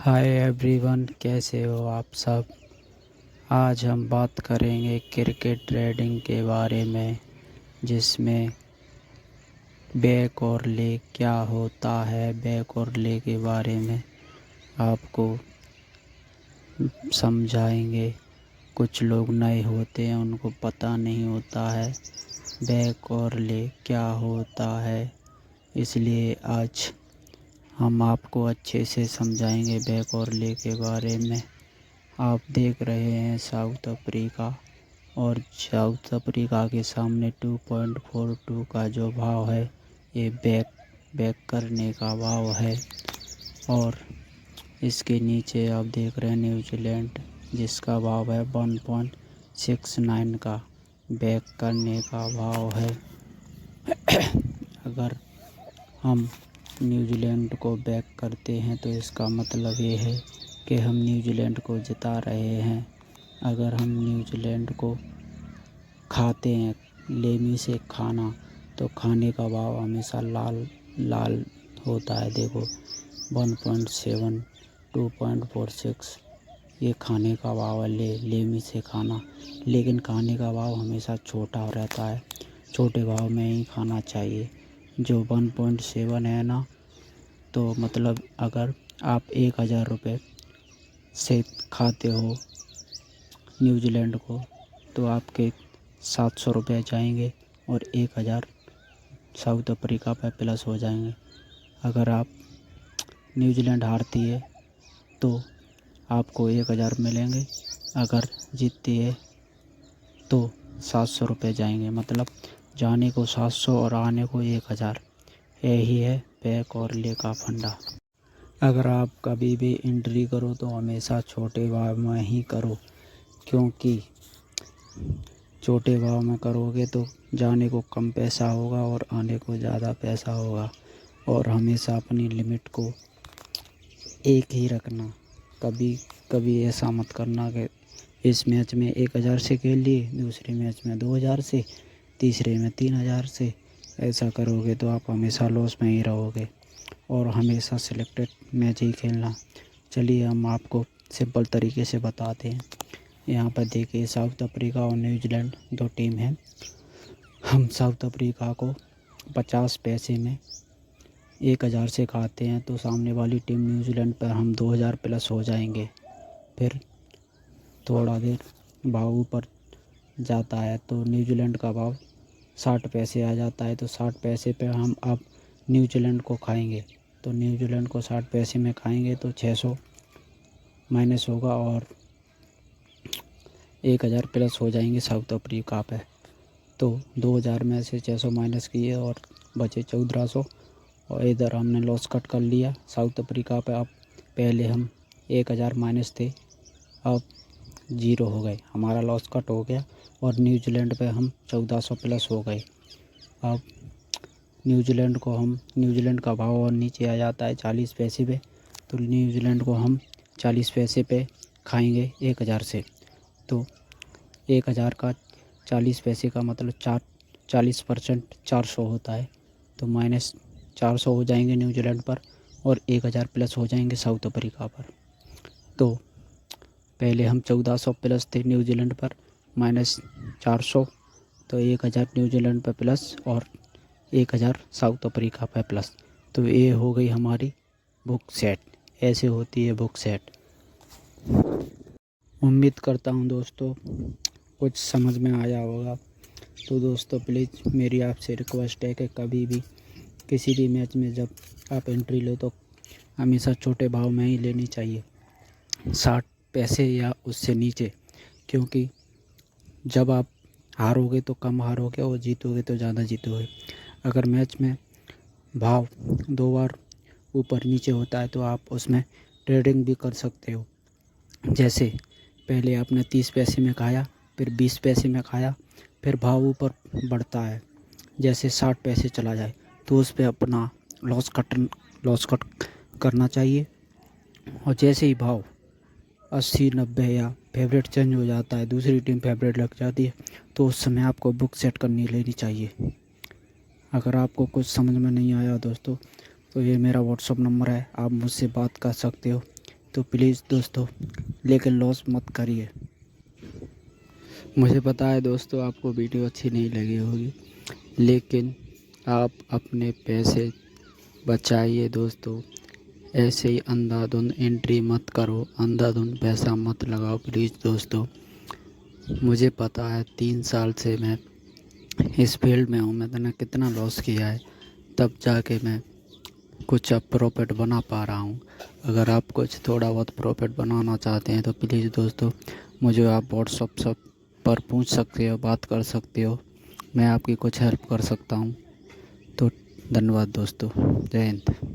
Hi everyone, कैसे हो आप सब। आज हम बात करेंगे क्रिकेट ट्रेडिंग के बारे में, जिसमें बैक और ले क्या होता है। बैक और ले के बारे में आपको समझाएंगे। कुछ लोग नए होते हैं, उनको पता नहीं होता है बैक और ले क्या होता है, इसलिए आज हम आपको अच्छे से समझाएंगे बैक और ले के बारे में। आप देख रहे हैं साउथ अफ्रीका, और साउथ अफ्रीका के सामने 2.42 का जो भाव है, ये बैक करने का भाव है। और इसके नीचे आप देख रहे हैं न्यूजीलैंड, जिसका भाव है 1.69 का बैक करने का भाव है। अगर हम न्यूजीलैंड को बैक करते हैं तो इसका मतलब ये है कि हम न्यूजीलैंड को जिता रहे हैं। अगर हम न्यूजीलैंड को खाते हैं, लेमी से खाना, तो खाने का भाव हमेशा लाल लाल होता है। देखो 1.7, 2.46 ये खाने का भाव है, लेमी से खाना। लेकिन खाने का भाव हमेशा छोटा रहता है, छोटे भाव में ही खाना चाहिए। जो 1.7 है ना, तो मतलब अगर आप 1000 रुपये से खाते हो न्यूजीलैंड को, तो आपके 700 रुपये जाएंगे और 1000 साउथ अफ्रीका पर प्लस हो जाएंगे। अगर आप न्यूजीलैंड हारती है तो आपको 1000 मिलेंगे, अगर जीतती है तो 700 रुपये जाएंगे। मतलब जाने को 700 और आने को 1000। यही है बैक और ले का फंडा। अगर आप कभी भी एंट्री करो तो हमेशा छोटे भाव में ही करो, क्योंकि छोटे भाव में करोगे तो जाने को कम पैसा होगा और आने को ज़्यादा पैसा होगा। और हमेशा अपनी लिमिट को एक ही रखना। कभी कभी ऐसा मत करना कि इस मैच में 1000 से खेल लिए, दूसरे मैच में 2000 से, तीसरे में 3000 से। ऐसा करोगे तो आप हमेशा लॉस में ही रहोगे, और हमेशा सिलेक्टेड मैच ही खेलना। चलिए हम आपको सिंपल तरीके से बताते हैं। यहाँ पर देखिए साउथ अफ्रीका और न्यूजीलैंड दो टीम हैं। हम साउथ अफ्रीका को 50 पैसे में 1000 से खाते हैं, तो सामने वाली टीम न्यूजीलैंड पर हम 2000 प्लस हो जाएंगे। फिर थोड़ा देर भाव ऊपर जाता है तो न्यूजीलैंड का भाव 60 पैसे आ जाता है, तो 60 पैसे पे हम अब न्यूजीलैंड को खाएंगे। तो न्यूजीलैंड को 60 पैसे में खाएंगे तो 600 माइनस होगा और 1000 प्लस हो जाएंगे साउथ अफ्रीका पे। तो 2000 में से 600 माइनस किए और बचे 1400, और इधर हमने लॉस कट कर लिया साउथ अफ्रीका पे। अब पहले हम 1000 माइनस थे, अब 0 हो गए, हमारा लॉस कट हो गया। और न्यूजीलैंड पे हम 1400 प्लस हो गए। अब न्यूजीलैंड का भाव और नीचे आ जाता है 40 पैसे पे, तो न्यूजीलैंड को हम 40 पैसे पे खाएंगे 1000 से। तो 1000 का 40 पैसे का मतलब 40% 400 होता है, तो माइनस 400 हो जाएंगे न्यूजीलैंड पर और 1000 प्लस हो जाएंगे साउथ अफ्रीका पर। तो पहले हम 1400 प्लस थे न्यूजीलैंड पर, माइनस 400, तो 1000 न्यूजीलैंड पर प्लस और 1000 साउथ अफ्रीका पर प्लस। तो ये हो गई हमारी बुक सेट। ऐसे होती है बुक सेट। उम्मीद करता हूँ दोस्तों कुछ समझ में आया होगा। तो दोस्तों प्लीज़ मेरी आपसे रिक्वेस्ट है कि कभी भी किसी भी मैच में जब आप एंट्री लो तो हमेशा छोटे भाव में ही लेनी चाहिए, 60 पैसे या उससे नीचे। क्योंकि जब आप हारोगे तो कम हारोगे और जीतोगे तो ज़्यादा जीतोगे। अगर मैच में भाव 2 बार ऊपर नीचे होता है तो आप उसमें ट्रेडिंग भी कर सकते हो। जैसे पहले आपने 30 पैसे में खाया, फिर 20 पैसे में खाया, फिर भाव ऊपर बढ़ता है, जैसे 60 पैसे चला जाए तो उस पर अपना लॉस कट करना चाहिए। और जैसे ही भाव 80, 90 या फेवरेट चेंज हो जाता है, दूसरी टीम फेवरेट लग जाती है, तो उस समय आपको बुक सेट करनी लेनी चाहिए। अगर आपको कुछ समझ में नहीं आया दोस्तों, तो ये मेरा व्हाट्सअप नंबर है, आप मुझसे बात कर सकते हो। तो प्लीज़ दोस्तों लेकिन लॉस मत करिए। मुझे पता है दोस्तों आपको वीडियो अच्छी नहीं लगी होगी, लेकिन आप अपने पैसे बचाइए दोस्तों। ऐसे ही अंधाधुंध एंट्री मत करो, अंधाधुंध पैसा मत लगाओ प्लीज़ दोस्तों। मुझे पता है 3 साल से मैं इस फील्ड में हूँ, मैंने कितना लॉस किया है, तब जाके मैं कुछ अब प्रॉफिट बना पा रहा हूँ। अगर आप कुछ थोड़ा बहुत प्रॉफिट बनाना चाहते हैं तो प्लीज़ दोस्तों मुझे आप व्हाट्सएप पर पूछ सकते हो, बात कर सकते हो, मैं आपकी कुछ हेल्प कर सकता हूँ। तो धन्यवाद दोस्तों, जय हिंद।